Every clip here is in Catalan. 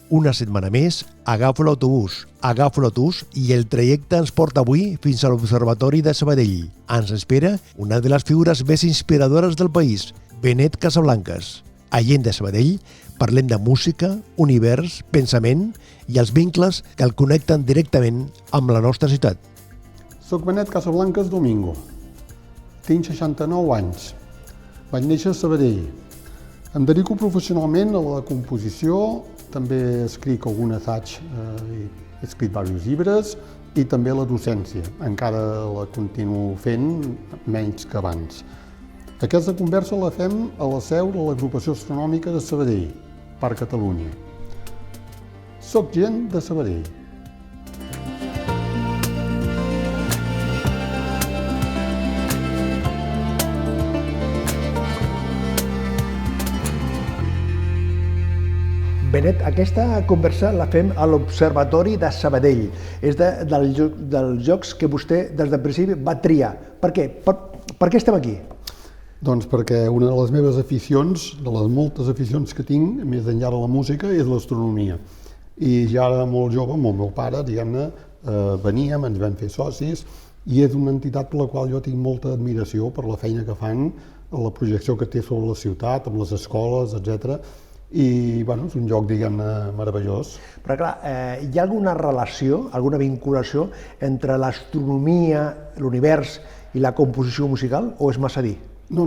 Una setmana més, agafo l'autobús i el trajecte ens porta avui fins a l'Observatori de Sabadell. Ens espera una de les figures més inspiradores del país, Benet Casablancas. A Gent de Sabadell parlem de música, univers, pensament i els vincles que el connecten directament amb la nostra ciutat. Soc Benet Casablancas Domingo. Tinc 69 anys. Vaig néixer a Sabadell. Em dedico professionalment a la composició, també escric algun assaig, he escrit diversos llibres, i també a la docència. Encara la continuo fent, menys que abans. Aquesta conversa la fem a la seu de l'Agrupació Astronòmica de Sabadell, per Catalunya. Soc gent de Sabadell. Benet, aquesta conversa la fem a l'Observatori de Sabadell. És dels llocs que vostè des del principi va triar. Per què? Per què estem aquí? Doncs perquè una de les meves aficions, de les moltes aficions que tinc, més enllà de la música, és l'astronomia. I ja era molt jove, amb el meu pare, diguem-ne, veníem, ens vam fer socis, i és una entitat per la qual jo tinc molta admiració per la feina que fan, la projecció que té sobre la ciutat, amb les escoles, etc. I, bueno, és un lloc, diguem-ne, meravellós. Però, clar, hi ha alguna relació, alguna vinculació entre l'astronomia, l'univers i la composició musical, o és massa dir? No,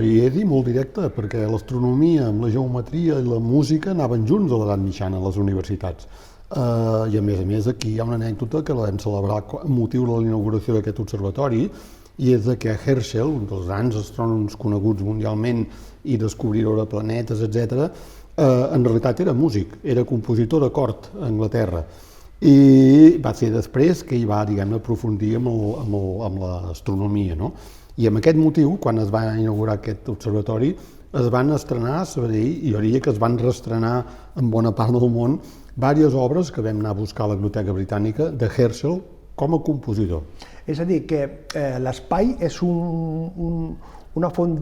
hi he dit molt directe, perquè l'astronomia amb la geometria i la música anaven junts a l'edat mitjana a les universitats. I a més aquí hi ha una anècdota que la vam celebrar amb motiu de l'inauguració d'aquest observatori, i és que Herschel, un dels grans astrònoms coneguts mundialment i descobridor de planetes, etc., en realitat era músic, era compositor de cort a Anglaterra. I va ser després que hi va, diguem-ne, aprofundir amb l'astronomia, no? I amb aquest motiu, quan es va inaugurar aquest observatori, es van estrenar a Sabadell, i jo diria que es van reestrenar en bona part del món, diverses obres que vam anar a buscar a la Biblioteca Britànica de Herschel com a compositor. És a dir, que l'espai és una font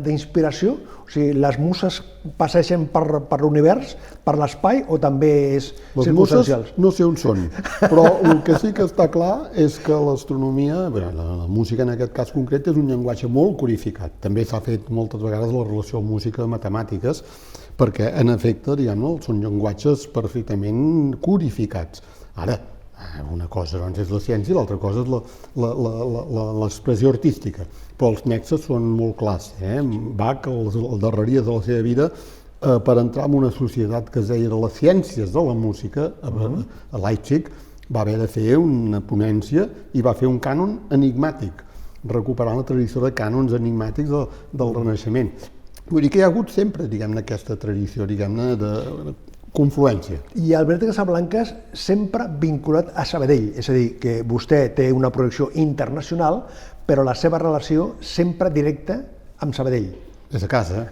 d'inspiració? O sigui, les muses passegen per l'univers, per l'espai, o també és circumstancial? Les muses no sé on són, però el que sí que està clar és que l'astronomia, la música en aquest cas concret, és un llenguatge molt codificat. També s'ha fet moltes vegades la relació música-matemàtiques, perquè, en efecte, diguem-ne, són llenguatges perfectament codificats. Ara, una cosa doncs, és la ciència i l'altra cosa és l'expressió artística, però els nexes són molt clars. Bach, al darrere de la seva vida, per entrar en una societat que es deia de les ciències de la música, a Leipzig, va haver de fer una ponència i va fer un cànon enigmàtic, recuperant la tradició de cànons enigmàtics del Renaixement. Vull dir que hi ha hagut sempre, diguem-ne, aquesta tradició, diguem-ne, de confluència. I el Benet Casablancas sempre vinculat a Sabadell, és a dir, que vostè té una projecció internacional, però la seva relació sempre directa amb Sabadell. Des de casa,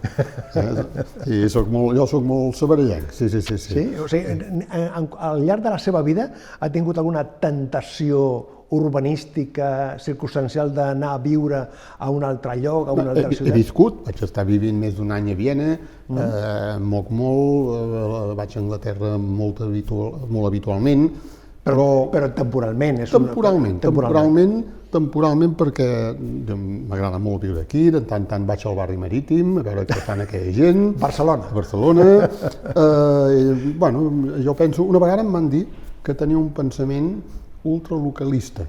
jo soc molt sabadellenc, sí. Sí? O sigui, al llarg de la seva vida ha tingut alguna tentació urbanística, circumstancial d'anar a viure a un altre lloc, a una altra ciutat? He viscut, vaig estar vivint més d'un any a Viena, moc molt, vaig a Anglaterra molt habitualment, però temporalment. Temporalment perquè m'agrada molt viure aquí, de tant en tant vaig al barri marítim, a veure què fan aquella gent. Barcelona. Jo penso, una vegada em van dir que tenia un pensament ultralocalista,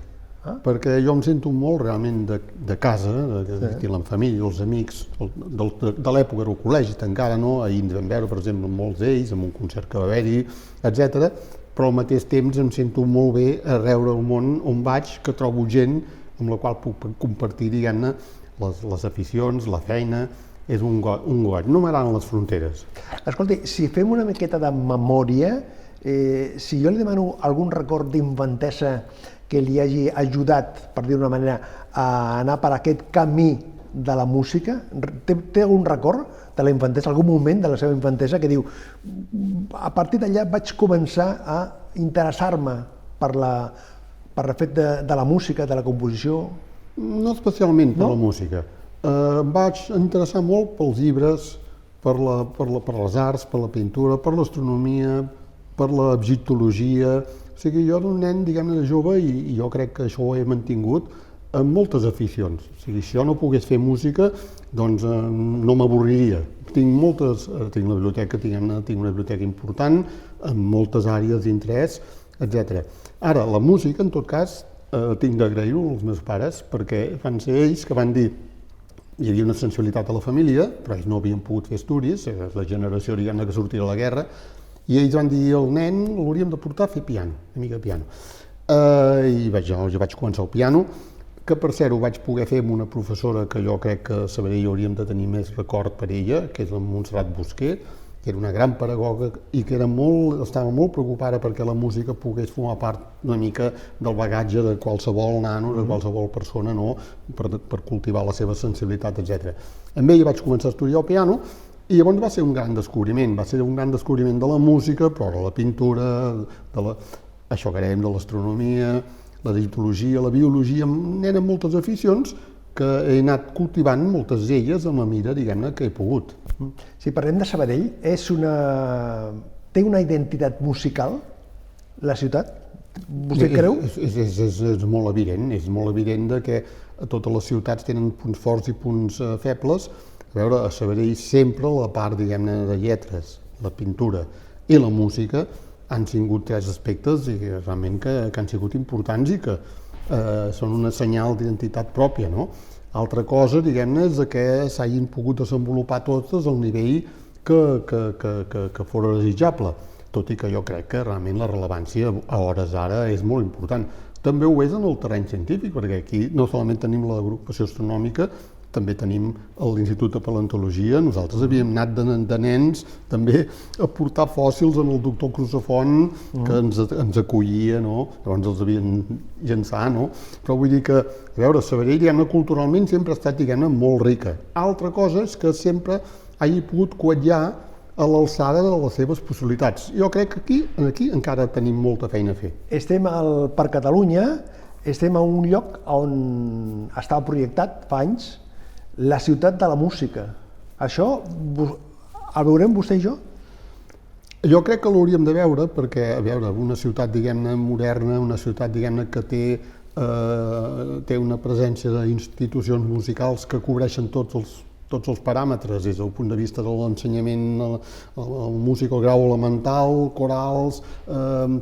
perquè jo em sento molt realment de casa, de la família, els amics, de l'època del col·legi, encara no, ahir ens vam veure, per exemple, amb molts d'ells, amb un concert que va haver-hi, etc. Però al mateix temps em sento molt bé arreu el món on vaig, que trobo gent amb la qual puc compartir, diguem-ne, les aficions, la feina. És un goig. No m'agraden les fronteres. Escolti, si fem una miqueta de memòria, si jo li demano algun record d'infantesa que li hagi ajudat, per dir-ho d'una manera, a anar per aquest camí de la música, té algun record de la infantesa, algun moment de la seva infantesa que diu a partir d'allà vaig començar a interessar-me per el fet de la música, de la composició? No especialment per la música. Em vaig interessar molt pels llibres, per les arts, per la pintura, per l'astronomia, per l'egiptologia. O sigui, jo d'un nen, diguem-ne, de jove, i jo crec que això ho he mantingut, amb moltes aficions. O sigui, si jo no pogués fer música, doncs no m'avorriria. Tinc la biblioteca, tinc una biblioteca important, amb moltes àrees d'interès, etc. Ara, la música, en tot cas, tinc d'agrair-ho als meus pares, perquè van ser ells que van dir hi havia una sensibilitat a la família, però ells no havien pogut fer estudis, la generació, diguem-ne, que sortia de la guerra, i ells van dir al nen l'hauríem de portar a fer piano, una mica de piano. I jo vaig començar el piano, que per cert ho vaig poder fer amb una professora que jo crec que a Sabadell hauríem de tenir més record per ella, que és la Montserrat Busquer, que era una gran pedagoga i que estava molt preocupada perquè la música pogués formar part una mica del bagatge de qualsevol nano, de qualsevol persona, no? per cultivar la seva sensibilitat, etc. Amb ella vaig començar a estudiar el piano i llavors va ser un gran descobriment, de la música, però de la pintura, això que dèiem de l'astronomia, la digitologia, la biologia, eren moltes aficions que he anat cultivant, moltes d'elles, amb la mira, diguem-ne, que he pogut. Si parlem de Sabadell, té una identitat musical, la ciutat? Vostè creu? És molt evident que totes les ciutats tenen punts forts i punts febles. A veure, a Sabadell sempre la part, diguem-ne, de lletres, la pintura i la música han sigut tres aspectes i realment que han sigut importants i que són una senyal d'identitat pròpia, no? Altra cosa, diguem-ne, és que s'hagin pogut desenvolupar totes al nivell que fos desitjable, tot i que jo crec que realment la rellevància a hores d'ara és molt important. També ho és en el terreny científic, perquè aquí no solament tenim l'agrupació astronòmica, també tenim l'Institut de Paleontologia. Nosaltres havíem anat de nens també a portar fòssils en el doctor Crusafont, que ens acollia, no? Llavors els havien llançar, no? Però vull dir que, a veure, Sabadell, diguem-ne, culturalment sempre ha estat, diguem-ne, molt rica. Altra cosa és que sempre hagi pogut quallar a l'alçada de les seves possibilitats. Jo crec que aquí encara tenim molta feina a fer. Estem al Parc Catalunya, estem a un lloc on estava projectat fa anys la ciutat de la música. Això el veurem vostè i jo? Jo crec que l'hauríem de veure perquè, a veure, una ciutat, diguem-ne, moderna, una ciutat, diguem-ne, que té una presència d'institucions musicals que cobreixen tots els paràmetres, des del punt de vista de l'ensenyament, la música al grau elemental, corals,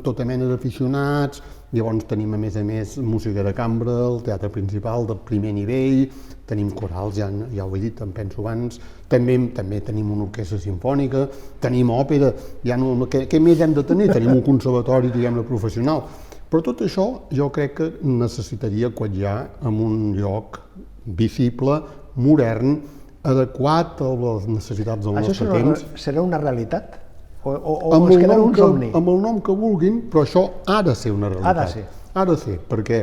tota mena d'aficionats. Llavors tenim, a més, música de cambra, el teatre principal de primer nivell, tenim corals, ja ho he dit, em penso abans, també tenim una orquestra simfònica, tenim òpera, què més hem de tenir? Tenim un conservatori, diguem-ne, professional. Però tot això jo crec que necessitaria quallar en un lloc visible, modern, adequat a les necessitats del nostre temps. Això serà una realitat? O es quedarà un somni? Amb el nom que vulguin, però això ha de ser una realitat. Ha de ser, perquè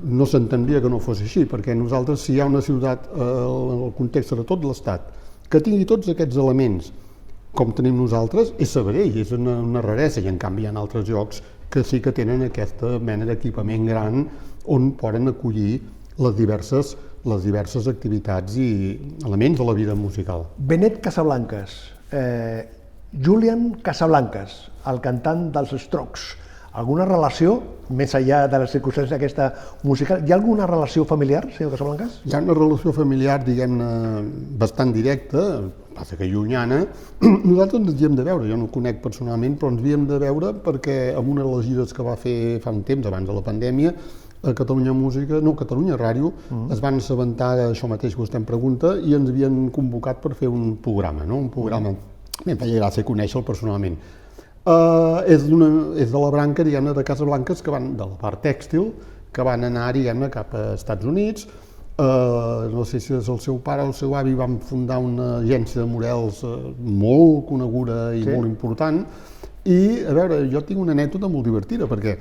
no s'entendria que no fos així, perquè nosaltres, si hi ha una ciutat en el context de tot l'Estat que tingui tots aquests elements com tenim nosaltres, és Sabadell, és una raresa, i en canvi hi ha altres llocs que sí que tenen aquesta mena d'equipament gran on poden acollir les diverses activitats i elements de la vida musical. Benet Casablancas, Julian Casablancas, el cantant dels Strokes. Alguna relació, més enllà de les circumstàncies d'aquesta musical, hi ha alguna relació familiar, senyor Casablancas? Hi ha una relació familiar, diguem-ne, bastant directa, passa que llunyana. Nosaltres ens havíem de veure, jo no el conec personalment, però ens havíem de veure perquè en una de les gires que va fer fa un temps, abans de la pandèmia, a Catalunya Música, no, Catalunya Ràdio, es van assabentar d'això mateix que vostè em pregunta i ens havien convocat per fer un programa, no? Un programa, em feia gràcia conèixer-lo personalment. És de la branca, diguem-ne, de Casablancas, de la part tèxtil, que van anar, diguem-ne, cap a Estats Units. No sé si és el seu pare o el seu avi, van fundar una agència de models molt coneguda i molt important. I, a veure, jo tinc una anècdota molt divertida, perquè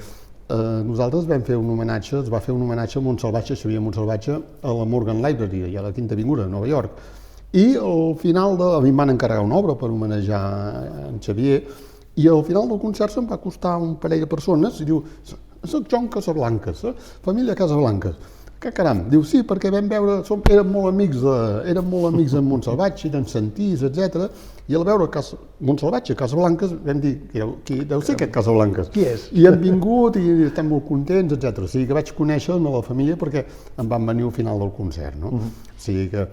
nosaltres vam fer un homenatge, es va fer un homenatge a Montsalvatge, Xavier Montsalvatge, a la Morgan Library, allà a la Quinta Avinguda, a Nova York. I al final, a mi em van encarregar una obra per homenajar en Xavier, i al final del concert se'm va costar un parell de persones i diu, soc John Casablancas, família Casablancas. Que caram, diu, sí, perquè vam veure, érem molt amics en Montsalvatge, eren sentís, etc. I al veure Montsalvatge, Casablanques, vam dir, qui deu ser aquest Casablanques? Qui és? I han vingut i estem molt contents, etc. O sigui que vaig conèixer la família perquè em van venir al final del concert, no? O sigui que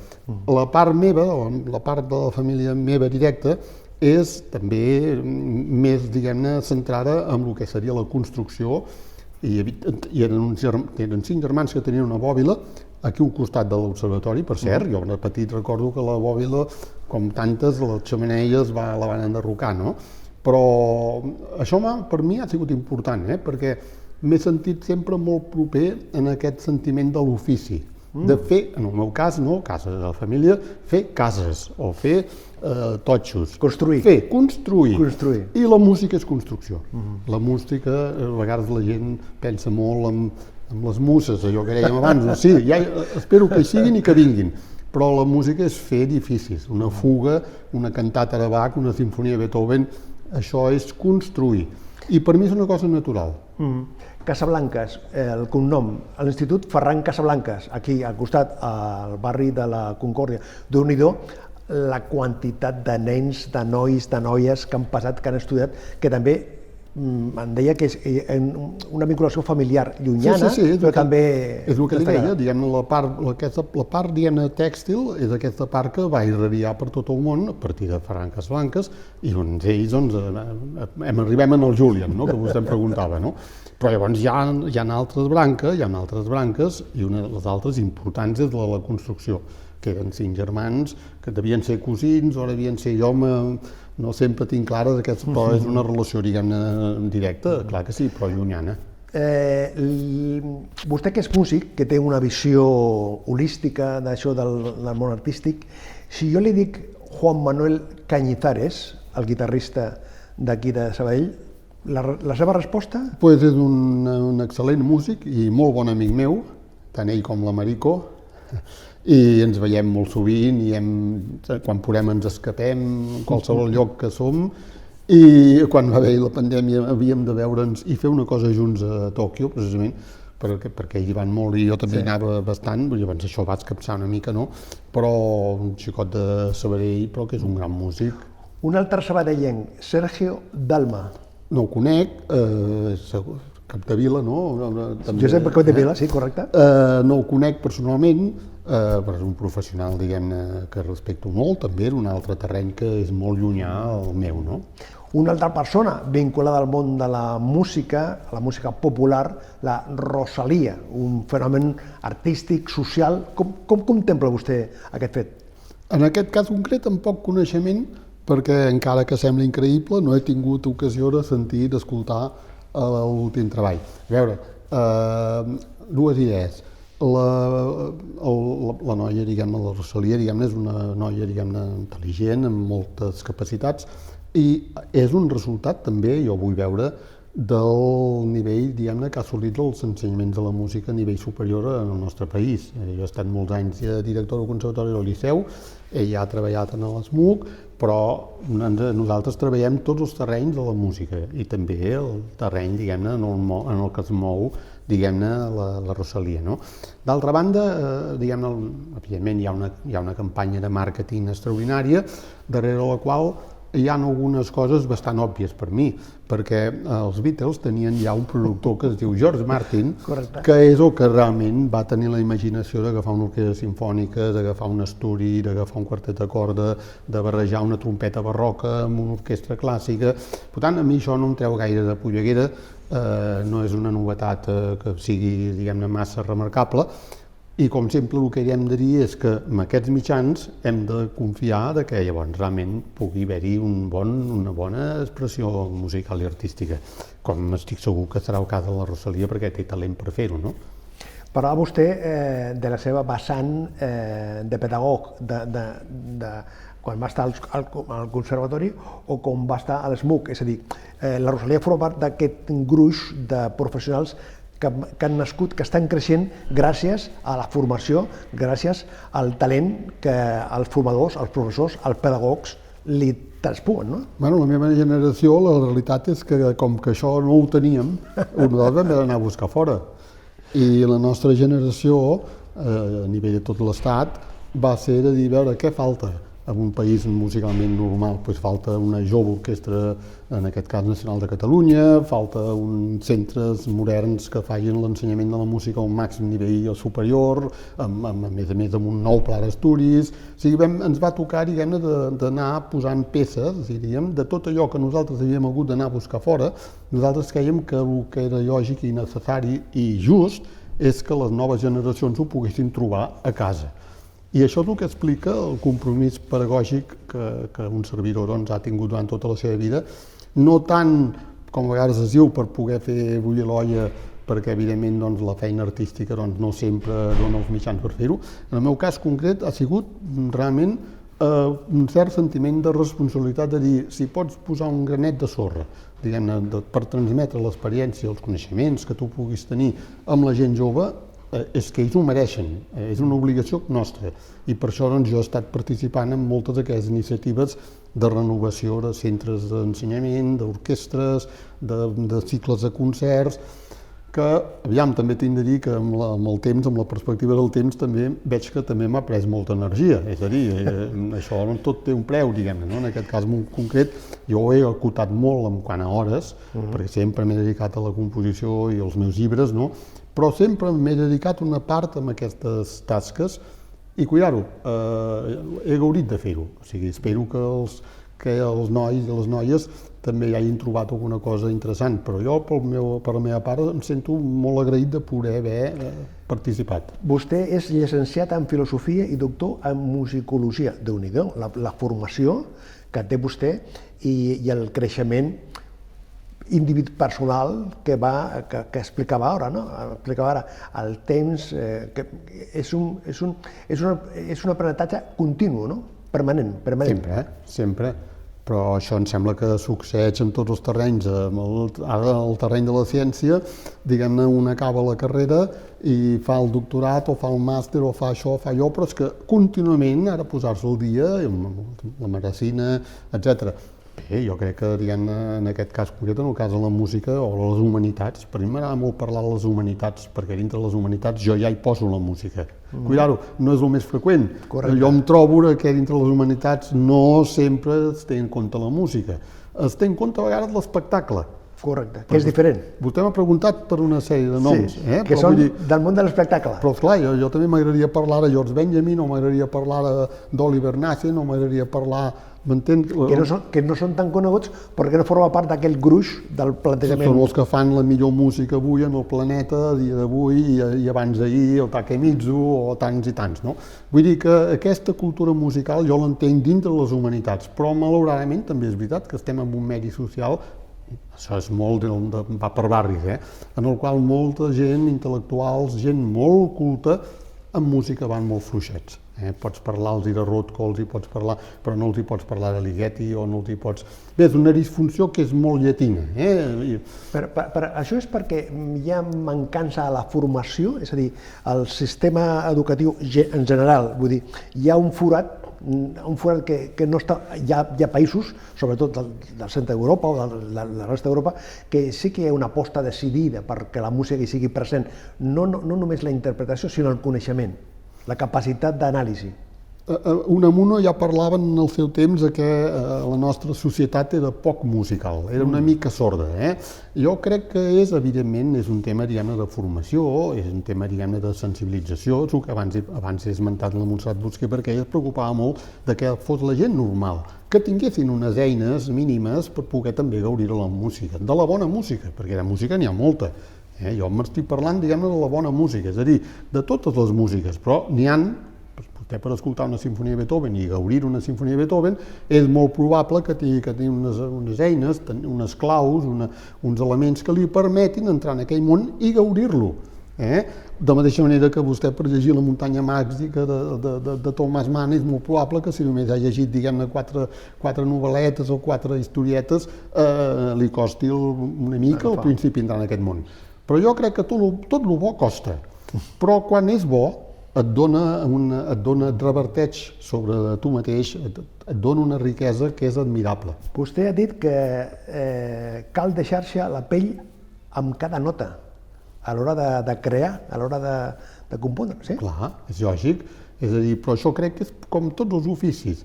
la part meva, la part de la família meva directa, és també més, diguem-ne, centrada en el que seria la construcció. I eren 5 germans que tenien una bòbila aquí al costat de l'observatori, per cert. Jo de petit recordo que la bòbila, com tantes, les xemeneies la van enderrocar, no? Però això per mi ha sigut important, perquè m'he sentit sempre molt proper en aquest sentiment de l'ofici, de fer, en el meu cas, no cases de la família, fer cases o fer totxos. Construir. Fer, construir. I la música és construcció. La música, a vegades la gent pensa molt en les muses, allò que dèiem abans, no? Sí, ja espero que hi siguin i que vinguin, però la música és fer edificis, una fuga, una cantata de Bach, una sinfonia de Beethoven, això és construir. I per mi és una cosa natural. Casablanques, el cognom, a l'Institut Ferran Casablanques, aquí al costat, al barri de la Concòrdia. Déu-n'hi-do la quantitat de nens, de nois, de noies que han passat, que han estudiat, que també em deia que és una vinculació familiar llunyana, però també... És el que li deia, diguem-ne, la part, diguem-ne, tèxtil és aquesta part que va irradiar per tot el món a partir de Ferran Casablanques i doncs ells, arribem al Julian, que vostè em preguntava, no? Però llavors hi ha altres branques i una de les altres importants és la construcció, que eren 5 germans que devien ser cosins o devien ser jo, no sempre tinc clara però és una relació, diguem-ne, directa, clar que sí, però llunyana. Vostè que és músic, que té una visió holística d'això del món artístic, si jo li dic Juan Manuel Cañizares, el guitarrista d'aquí de Sabadell, la seva resposta? Doncs és un excel·lent músic i molt bon amic meu, tant ell com l'Americo, i ens veiem molt sovint i quan podem ens escapem en qualsevol lloc que som, i quan va haver la pandèmia havíem de veure'ns i fer una cosa junts a Tòquio, precisament perquè ells hi van molt i jo també anava bastant, llavors això va escapçar una mica, no? Però un xicot de Sabadell, però que és un gran músic. Un altre sabadellenc, Sergio Dalma. No ho conec, Capdevila, no? Josep Capdevila, sí, correcte. No ho conec personalment, però és un professional, diguem-ne, que respecto molt, també era un altre terreny que és molt llunyà al meu, no? Una altra persona vinculada al món de la música popular, la Rosalia, un fenomen artístic, social. Com contempla vostè aquest fet? En aquest cas concret, amb poc coneixement, perquè encara que sembla increïble, no he tingut ocasió de sentir, d'escoltar l'últim treball. A veure, dues idees. La noia, diguem-ne, la Rosalia, diguem-ne, és una noia, diguem-ne, intel·ligent, amb moltes capacitats, i és un resultat també, jo vull veure, del nivell, diguem-ne, que ha assolit els ensenyaments de la música a nivell superior en el nostre país. Jo he estat molts anys director del Conservatori del Liceu, ell ha treballat en l'ESMUC, però nosaltres treballem tots els terrenys de la música i també el terreny, diguem-ne, en el que es mou, diguem-ne, la Rosalia, no? D'altra banda, diguem-ne, evidentment hi ha una campanya de màrqueting extraordinària, darrere la qual hi ha algunes coses bastant òbvies per mi, perquè els Beatles tenien ja un productor que es diu George Martin, que és el que realment va tenir la imaginació d'agafar una orquestra sinfònica, d'agafar un esturi, d'agafar un quartet de corda, de barrejar una trompeta barroca amb una orquestra clàssica. Per tant, a mi això no em treu gaire de polleguera, no és una novetat que sigui, diguem-ne, massa remarcable, i com sempre el que hem de dir és que amb aquests mitjans hem de confiar que llavors realment pugui haver-hi una bona expressió musical i artística, com estic segur que serà el cas de la Rosalia perquè té talent per fer-ho, no? Parlava vostè de la seva vessant de pedagog, de quan va estar al conservatori o quan va estar a l'ESMUC, és a dir, la Rosalia forma part d'aquest gruix de professionals que han nascut, que estan creixent gràcies a la formació, gràcies al talent que els formadors, els professors, els pedagogs li traspuen, no? Bueno, la meva generació, la realitat és que com que això no ho teníem, nosaltres vam haver d'anar a buscar fora. I la nostra generació, a nivell de tot l'Estat, va ser de dir, veure, què falta en un país musicalment normal? Pues falta una jove orquestra, en aquest cas Nacional de Catalunya, falta uns centres moderns que facin l'ensenyament de la música a un màxim nivell superior, a més a més amb un nou pla d'estudis. O sigui, ens va tocar, diguem-ne, d'anar posant peces, diríem, de tot allò que nosaltres havíem hagut d'anar a buscar fora. Nosaltres creiem que el que era lògic i necessari i just és que les noves generacions ho poguessin trobar a casa. I això és el que explica el compromís pedagògic que un servidor ha tingut durant tota la seva vida, no tant, com a vegades es diu, per poder fer bullir l'olla, perquè evidentment la feina artística no sempre dona els mitjans per fer-ho. En el meu cas concret ha sigut realment un cert sentiment de responsabilitat de dir, si pots posar un granet de sorra, diguem-ne, per transmetre l'experiència, els coneixements que tu puguis tenir amb la gent jove, és que ells ho mereixen, és una obligació nostra, i per això jo he estat participant en moltes d'aquestes iniciatives de renovació de centres d'ensenyament, d'orquestres, de cicles de concerts, que, aviam, també tinc de dir que amb el temps, amb la perspectiva del temps, també veig que també m'ha pres molta energia, és a dir, això tot té un preu, diguem-ne, no? En aquest cas concret, jo ho he acotat molt en quant a hores, perquè sempre m'he dedicat a la composició i als meus llibres, no? Però sempre m'he dedicat una part a aquestes tasques i, cuidar-ho, he gaudit de fer-ho. O sigui, espero que els nois i les noies també hi hagin trobat alguna cosa interessant, però jo, per la meva part, em sento molt agraït de poder haver participat. Vostè és llicenciat en filosofia i doctor en musicologia. Déu-n'hi-do, la formació que té vostè i el creixement personal que explicava ara, no? Explicava ara el temps, que és un aprenentatge continu, no? Permanent. Sempre. Però això em sembla que succeeix en tots els terrenys. Ara, el terreny de la ciència, diguem-ne, un acaba la carrera i fa el doctorat o fa el màster o fa això o fa allò, però és que contínuament ha de posar-se al dia amb la medicina, etc. Bé, jo crec que, diguem-ne, en aquest cas concret, en el cas de la música o les humanitats, per mi m'agrada molt parlar de les humanitats, perquè dintre de les humanitats jo ja hi poso la música. Cuidar-ho, no és el més freqüent. Correcte. Jo em trobo que dintre de les humanitats no sempre es té en compte la música. Es té en compte a vegades l'espectacle. Correcte, que és diferent. Vostè m'ha preguntat per una sèrie de noms. Sí, que són del món de l'espectacle. Però, esclar, jo també m'agradaria parlar de George Benjamin, o m'agradaria parlar d'Oliver Nassen, o m'agradaria parlar... M'entens? Que no són tan coneguts perquè no forma part d'aquell gruix del plantejament. Són els que fan la millor música avui en el planeta, a dia d'avui i abans d'ahir, el Takemitsu o tants i tants, no? Vull dir que aquesta cultura musical jo l'entenc dintre de les humanitats, però malauradament també és veritat que estem en un medi social, això és molt, va per barris, en el qual molta gent, intel·lectuals, gent molt culta, en música van molt fluixets. Pots parlar-los de Rothko, però no els hi pots parlar de Ligeti o no els hi pots... Bé, és una disfunció que és molt llatina. Però això és perquè hi ha mancança a la formació, és a dir, el sistema educatiu en general, vull dir, hi ha un forat que no està... Hi ha països, sobretot del centre d'Europa o de la resta d'Europa, que sí que hi ha una aposta decidida perquè la música hi sigui present, no només la interpretació, sinó el coneixement, la capacitat d'anàlisi. Unamuno ja parlaven en el seu temps que la nostra societat era poc musical, era una mica sorda. Jo crec que evidentment, és un tema, diguem-ne, de formació, és un tema, diguem-ne, de sensibilització, el que abans he esmentat la Montserrat Busqué, perquè ella es preocupava molt de que fos la gent normal, que tinguessin unes eines mínimes per poder també gaudir de la música, de la bona música, perquè de música n'hi ha molta. Jo m'estic parlant, diguem-ne, de la bona música, és a dir, de totes les músiques, però n'hi ha, vostè per escoltar una sinfonia de Beethoven i gaudir una sinfonia de Beethoven, és molt probable que tingui que tenir unes eines, unes claus, uns elements que li permetin entrar en aquell món i gaudir-lo. De mateixa manera que vostè, per llegir La muntanya màgica de Thomas Mann, és molt probable que si només ha llegit, diguem-ne, quatre novel·letes o 4 historietes, li costi una mica al principi entrar en aquest món. Però jo crec que tot el bo costa, però quan és bo et reverteix sobre tu mateix, et dona una riquesa que és admirable. Vostè ha dit que cal deixar-se la pell amb cada nota. a l'hora de crear, a l'hora de compondre, sí? Clar, és lògic. És a dir, però això crec que és com tots els oficis.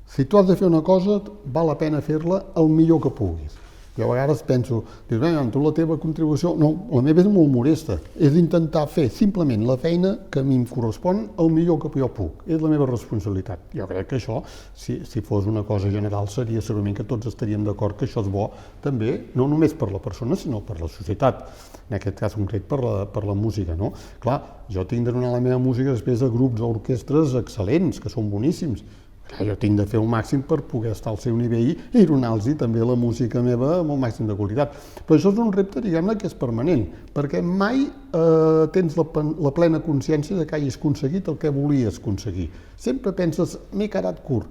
Si tu has de fer una cosa, val la pena fer-la el millor que puguis. Jo a vegades penso, dius, tu la teva contribució... No, la meva és molt modesta. És intentar fer simplement la feina que a mi em correspon el millor que jo puc. És la meva responsabilitat. Jo crec que això, si fos una cosa general, seria segurament que tots estaríem d'acord que això és bo també, no només per la persona, sinó per la societat. En aquest cas concret per la música, no? Clar, jo tinc de donar la meva música després a grups o orquestres excel·lents, que són boníssims. Jo tinc de fer el màxim per poder estar al seu nivell i donar-los també la música meva amb el màxim de qualitat. Però això és un repte, diguem-ne, que és permanent, perquè mai tens la plena consciència de que hagis aconseguit el que volies aconseguir. Sempre penses, m'he quedat curt.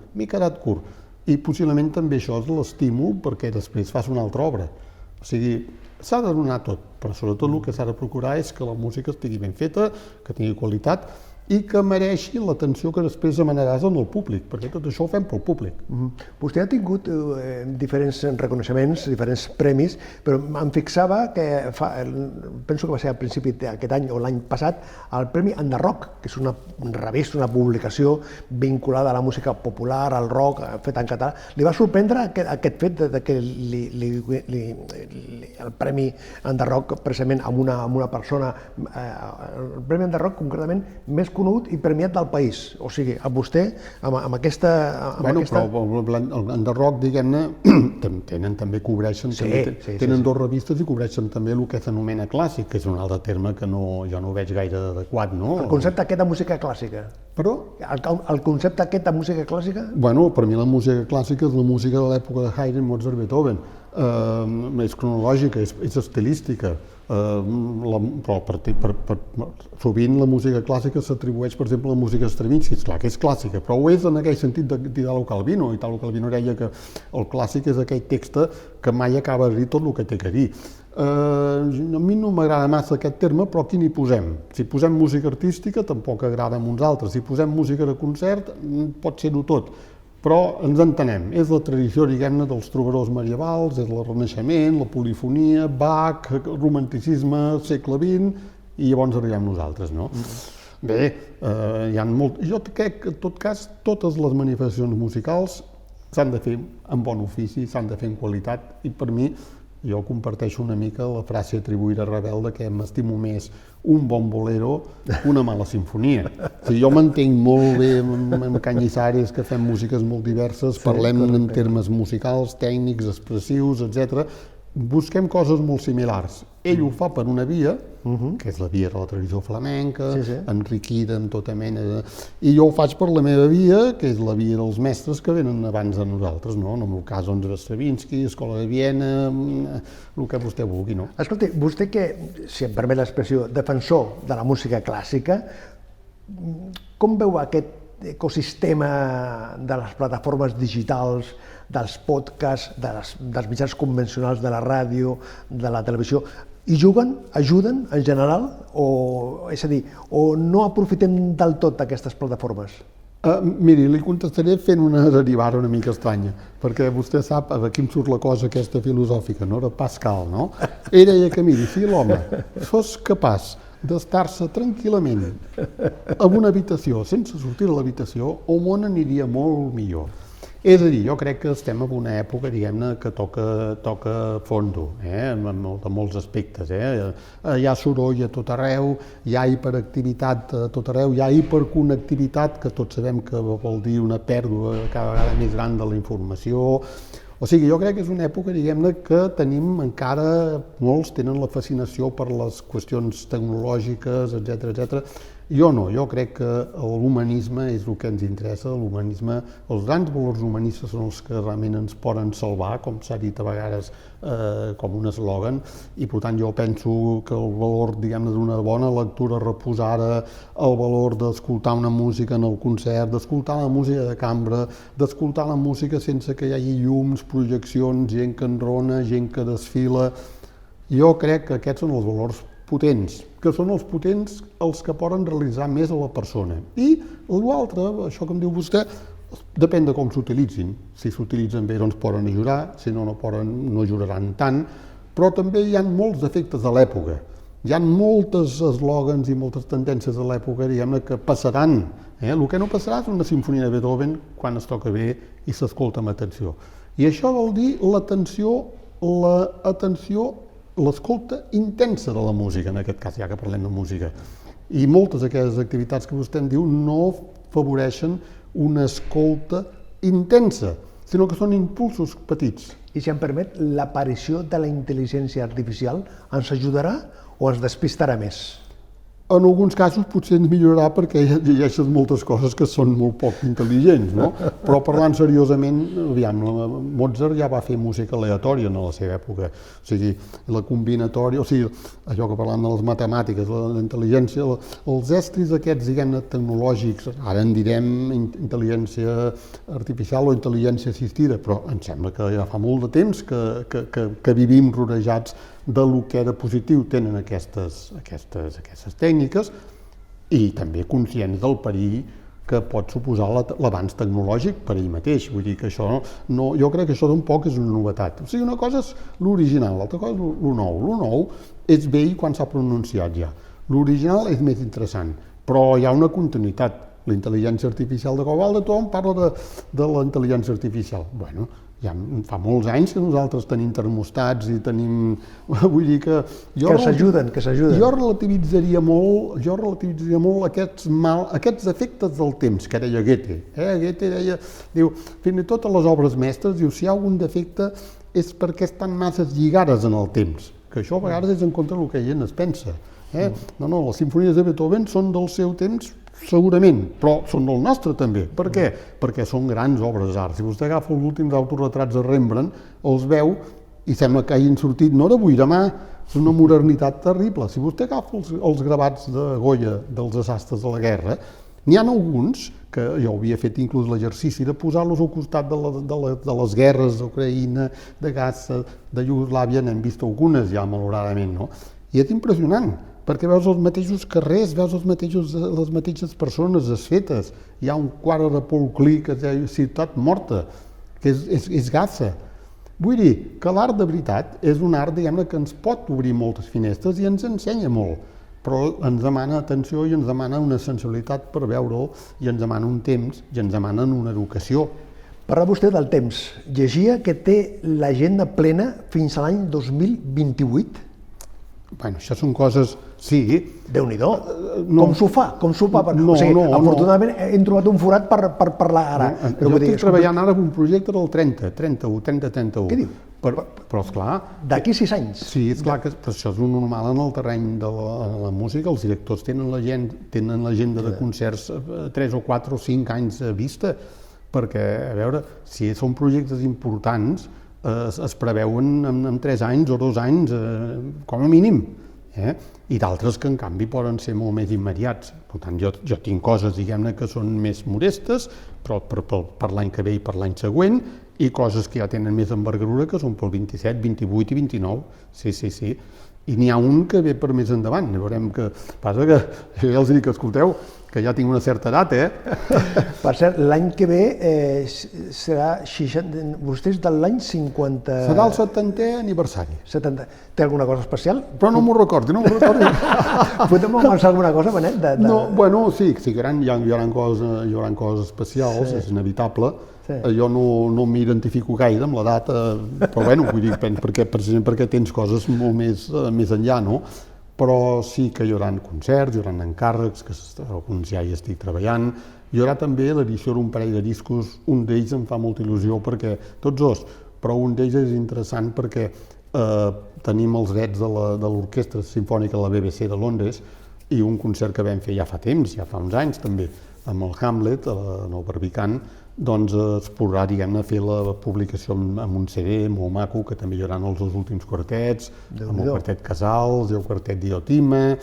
I possiblement també això és l'estímul perquè després fas una altra obra. O sigui, s'ha de donar tot, però sobretot el que s'ha de procurar és que la música estigui ben feta, que tingui qualitat, i que mereixi l'atenció que després demanaràs en el públic, perquè tot això ho fem pel públic. Vostè ha tingut diferents reconeixements, diferents premis, però em fixava que penso que va ser al principi d'aquest any o l'any passat, el Premi Enderrock, que és una revista, una publicació vinculada a la música popular, al rock, feta en català. Li va sorprendre aquest fet de que el Premi Enderrock, precisament amb una persona, el Premi Enderrock concretament més conegut i premiat del país, o sigui, a vostè, amb aquesta... Però el Enderrock, diguem-ne, tenen també, cobreixen, tenen dues revistes i cobreixen també el que s'anomena clàssic, que és un altre terme que jo no veig gaire adequat, no? El concepte aquest de música clàssica. Perdó? El concepte aquest de música clàssica? Bueno, per mi la música clàssica és la música de l'època de Haydn, Mozart, Beethoven. És cronològica, és estilística, però sovint la música clàssica s'atribueix, per exemple, a la música Stravinsky, és clar que és clàssica, però ho és en aquell sentit d'Italo Calvino. Italo Calvino deia que el clàssic és aquell text que mai acaba de dir tot el que té que dir. A mi no m'agrada massa aquest terme, però aquí n'hi posem. Si posem música artística, tampoc agrada a uns altres. Si posem música de concert, pot ser-ho tot. Però ens entenem, és la tradició, diguem-ne, dels trobadors medievals, és el Renaixement, la polifonia, Bach, romanticisme, segle XX, i llavors arribem nosaltres, no? Bé, hi ha molt... Jo crec que, en tot cas, totes les manifestacions musicals s'han de fer amb bon ofici, s'han de fer amb qualitat, i per mi, jo comparteixo una mica la frase atribuïda a Ravel de que m'estimo més un bon bolero que una mala sinfonia. Jo m'entenc molt bé amb Cañizares, que fem músiques molt diverses, parlem en termes musicals, tècnics, expressius, etc. Busquem coses molt similars. Ell ho fa per una via, que és la via de la tradició flamenca, enriquida amb tota mena de... I jo ho faig per la meva via, que és la via dels mestres que venen abans de nosaltres, no? En el meu cas, doncs, Stravinsky, Escola de Viena, el que vostè vulgui, no? Escolti, vostè que, si em permet l'expressió, defensor de la música clàssica, com veu aquest ecosistema de les plataformes digitals, dels podcasts, dels mitjans convencionals de la ràdio, de la televisió, hi ajuden en general, és a dir, o no aprofitem del tot aquestes plataformes? Miri, li contestaré fent una derivada una mica estranya, perquè vostè sap, d'aquí em surt la cosa aquesta filosòfica, no?, de Pascal, no? Ell deia que, miri, si l'home fos capaç d'estar-se tranquil·lament en una habitació sense sortir de l'habitació, el món aniria molt millor. És a dir, jo crec que estem en una època, diguem-ne, que toca fondo, en molts aspectes. Hi ha soroll a tot arreu, hi ha hiperactivitat a tot arreu, hi ha hiperconnectivitat, que tots sabem que vol dir una pèrdua cada vegada més gran de la informació. O sigui, jo crec que és una època, diguem-ne, que tenim encara, molts tenen la fascinació per les qüestions tecnològiques, etc. Jo no, jo crec que l'humanisme és el que ens interessa, l'humanisme, els grans valors humanistes són els que realment ens poden salvar, com s'ha dit a vegades com un eslògan, i per tant jo penso que el valor, diguem-ne, d'una bona lectura reposada, el valor d'escoltar una música en el concert, d'escoltar la música de cambra, d'escoltar la música sense que hi hagi llums, projeccions, gent que enrona, gent que desfila, jo crec que aquests són els valors potents, que són els potents els que poden realitzar més a la persona. I l'altre, això que em diu vostè, depèn de com s'utilitzin. Si s'utilitzen bé, doncs poden ajudar, si no, no ajudaran tant, però també hi ha molts defectes de l'època. Hi ha moltes eslògans i moltes tendències de l'època, diguem-ne, que passaran. El que no passarà és una sinfonia de Beethoven quan es toca bé i s'escolta amb atenció. I això vol dir l'escolta intensa de la música, en aquest cas, ja que parlem de música. I moltes d'aquestes activitats que vostè em diu no afavoreixen una escolta intensa, sinó que són impulsos petits. I si em permet, l'aparició de la intel·ligència artificial ens ajudarà o ens despistarà més? En alguns casos potser ens millorarà perquè llegeixes moltes coses que són molt poc intel·ligents, no? Però parlant seriosament, aviam, Mozart ja va fer música aleatòria en la seva època, o sigui, la combinatòria, o sigui, allò que parlàvem de les matemàtiques, la intel·ligència, els estris aquests, diguem-ne, tecnològics, ara en direm intel·ligència artificial o intel·ligència assistida, però em sembla que ja fa molt de temps que vivim rodejats de lo que era positiu tenen aquestes tècniques i també conscients del perill que pot suposar l'avanç tecnològic per ell mateix. Vull dir que això no, jo crec que això tampoc és una novetat. O sigui, una cosa és l'original, l'altra cosa és lo nou. Lo nou és vell quan s'ha pronunciat ja. L'original és més interessant, però hi ha una continuïtat. La intel·ligència artificial de Cobalt, de tothom parla de la intel·ligència artificial. Bueno, ja fa molts anys que nosaltres tenim termostats i tenim... Vull dir que... Que s'ajuden. Jo relativitzaria molt aquests efectes del temps, que deia Goethe. Goethe deia, diu, fins i tot a les obres mestres, diu, si hi ha algun defecte és perquè estan masses lligades en el temps, que això a vegades és en contra del que la gent es pensa. No, les simfonies de Beethoven són del seu temps, segurament, però són del nostre també. Per què? Perquè són grans obres d'art. Si vostè agafa els últims autorretrats de Rembrandt, els veu i sembla que hagin sortit no d'avui, demà. És una modernitat terrible. Si vostè agafa els gravats de Goya dels desastres de la guerra, n'hi ha alguns, que jo havia fet inclús l'exercici de posar-los al costat de les guerres d'Ucraïna, de Gaza, de Iugoslàvia, n'hem vist algunes ja, malauradament, no? I és impressionant, perquè veus els mateixos carrers, veus les mateixes persones desfetes. Hi ha un quadre de Paul Klee que es deia Ciutat morta, que és Gaza. Vull dir que l'art de veritat és un art, diguem-ne, que ens pot obrir moltes finestres i ens ensenya molt, però ens demana atenció i ens demana una sensibilitat per veure'l i ens demana un temps i ens demana una educació. Parla vostè del temps. Llegia que té l'agenda plena fins a l'any 2028? Bueno, això són coses... Sí. Déu-n'hi-do. Com s'ho fa? No. Afortunadament hem trobat un forat per parlar ara. Jo estic treballant ara en un projecte del 30-31. Què diu? Però esclar... D'aquí 6 anys? Sí, esclar que això és normal en el terreny de la música. Els directors tenen l'agenda de concerts 3 o 4 o 5 anys a vista, perquè, a veure, si són projectes importants, es preveuen en 3 anys o 2 anys, com a mínim, i d'altres que en canvi poden ser molt més immediats. Per tant, jo tinc coses, diguem-ne, que són més modestes, però per l'any que ve i per l'any següent, i coses que ja tenen més envergadura, que són pel 27, 28 i 29. Sí. I n'hi ha un que ve per més endavant. Veurem que passa que jo ja els dic, escolteu, que ja tinc una certa edat, Per cert, l'any que ve serà 60... Vostè és de l'any 50... Serà el 70è aniversari. 70. Té alguna cosa especial? Però no m'ho recordi. Podem avançar alguna cosa, Benet? No, bueno, sí, hi haurà coses especials, és inevitable. Jo no m'identifico gaire amb la data, però bueno, vull dir, perquè tens coses molt més enllà, no? Però sí que hi haurà concerts, hi haurà encàrrecs, que alguns ja hi estic treballant. Hi haurà també l'edició d'un parell de discos, un d'ells em fa molta il·lusió, perquè tots dos, però un d'ells és interessant perquè tenim els drets de l'Orquestra Simfònica de la BBC de Londres i un concert que vam fer ja fa temps, ja fa uns anys també, amb el Hamlet, en el Barbican, doncs es podrà, diguem-ne, fer la publicació amb un CD molt maco, que també hi haurà els dos últims quartets, amb el quartet Casals i el quartet Diotima.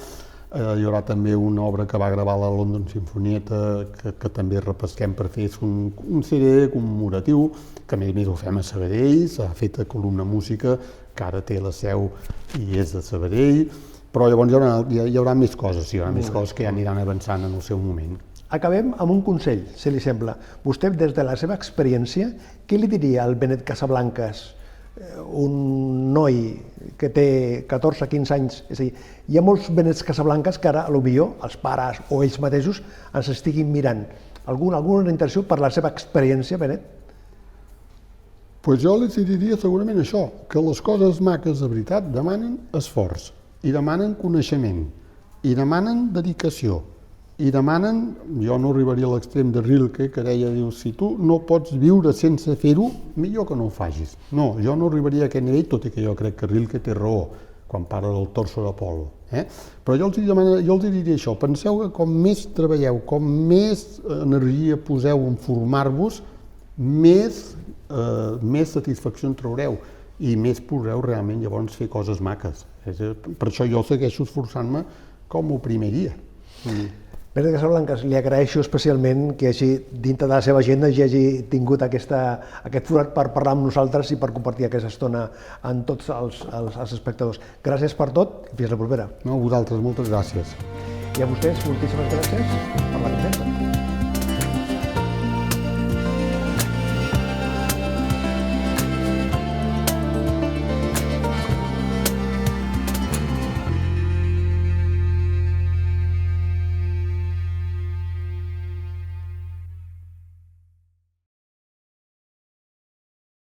Hi haurà també una obra que va gravar la London Sinfonietta, que també repesquem per fer un CD commemoratiu, que a més ho fem a Sabadell, s'ha fet a Columna Música, que ara té la seu i és de Sabadell, però llavors hi haurà més coses, que ja aniran avançant en el seu moment. Acabem amb un consell, si li sembla. Vostè, des de la seva experiència, què li diria al Benet Casablancas, un noi que té 14-15 anys. És a dir, hi ha molts Benets Casablanques que ara, potser, els pares o ells mateixos ens estiguin mirant. Alguna orientació per la seva experiència, Benet? Pues jo els diria segurament això, que les coses maques de veritat demanen esforç, i demanen coneixement, i demanen dedicació, i demanen, jo no arribaria a l'extrem de Rilke, que deia, diu, si tu no pots viure sense fer-ho, millor que no ho facis. No, jo no arribaria a aquest nivell, tot i que jo crec que Rilke té raó quan parla del torso d'Apol·lo. Però jo els diria això, penseu que com més treballeu, com més energia poseu en formar-vos, més satisfacció en traureu i més podreu realment llavors fer coses maques. Per això jo segueixo esforçant-me com el primer dia. Benet Casablancas, li agraeixo especialment que dintre de la seva agenda hagi tingut aquest forat per parlar amb nosaltres i per compartir aquesta estona amb tots els espectadors. Gràcies per tot i fins la propera. No, a vosaltres, moltes gràcies. I a vostès, moltíssimes gràcies per la confiança.